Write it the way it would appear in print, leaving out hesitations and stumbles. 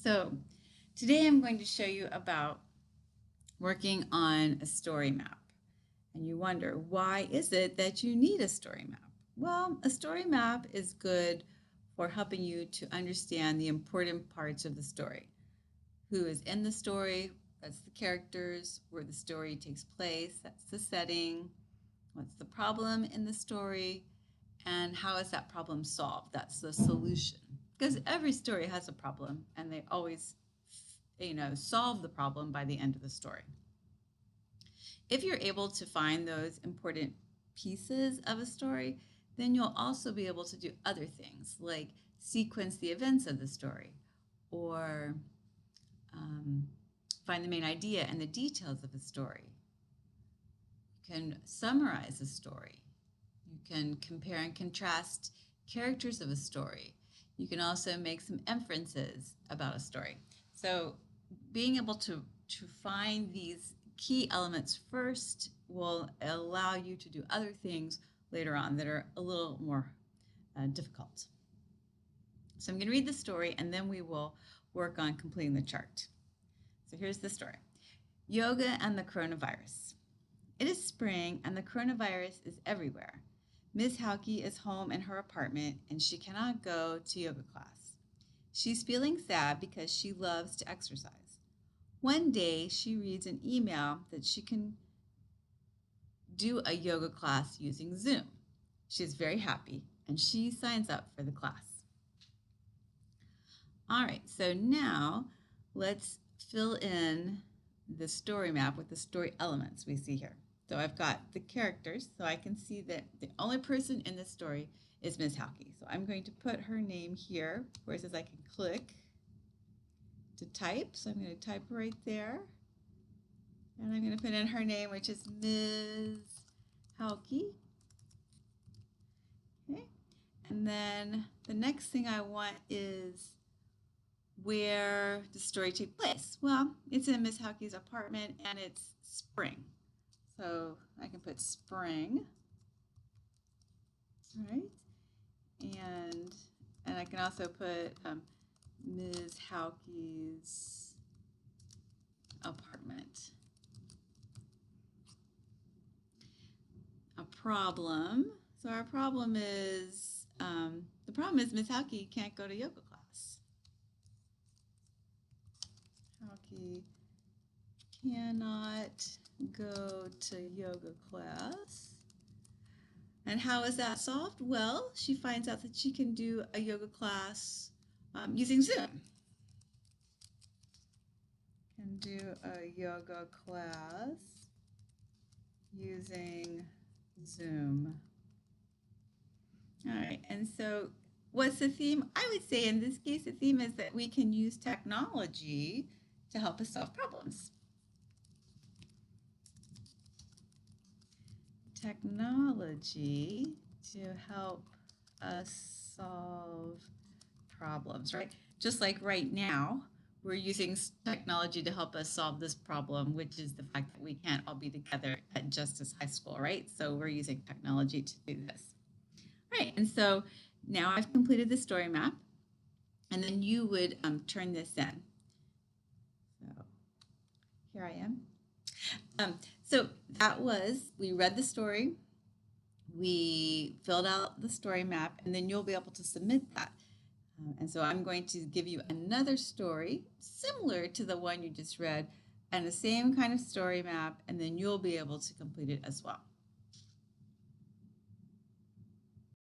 So today I'm going to show you about working on a story map. And you wonder, why is it that you need a story map? Well, a story map is good for helping you to understand the important parts of the story. Who is in the story, that's the characters, where the story takes place, that's the setting, what's the problem in the story, and how is that problem solved, that's the solution. Because every story has a problem and they always solve the problem by the end of the story. If you're able to find those important pieces of a story, then you'll also be able to do other things like sequence the events of the story or um, find the main idea and the details of a story. You can summarize a story. You can compare and contrast characters of a story. You can also make some inferences about a story. So being able to find these key elements first will allow you to do other things later on that are a little more difficult. So I'm going to read the story and then we will work on completing the chart. So here's the story. Yoga and the coronavirus. It is spring and the coronavirus is everywhere. Ms. Halke is home in her apartment and she cannot go to yoga class. She's feeling sad because she loves to exercise. One day she reads an email that she can do a yoga class using Zoom. She is very happy and she signs up for the class. All right, so now let's fill in the story map with the story elements we see here. So I've got the characters, so I can see that the only person in this story is Ms. Halke. So I'm going to put her name here, where it says I can click to type. So I'm going to type right there. And I'm going to put in her name, which is Ms. Halke. Okay. And then the next thing I want is where the story takes place. Well, it's in Miss Halke's apartment and it's spring. So I can put spring, right? And I can also put Ms. Halke's apartment. A problem. So our problem is Ms. Halke can't go to yoga class. Halke cannot go to yoga class. And how is that solved? Well, she finds out that she can do a yoga class using Zoom. Can do a yoga class using Zoom. All right, and so what's the theme? I would say in this case, the theme is that we can use technology to help us solve problems. Technology to help us solve problems, right? Just like right now, we're using technology to help us solve this problem, which is the fact that we can't all be together at Justice High School, right? So we're using technology to do this. Right, and so now I've completed the story map, and then you would turn this in. So here I am. So that was, we read the story, we filled out the story map, and then you'll be able to submit that. And so I'm going to give you another story similar to the one you just read and the same kind of story map, and then you'll be able to complete it as well.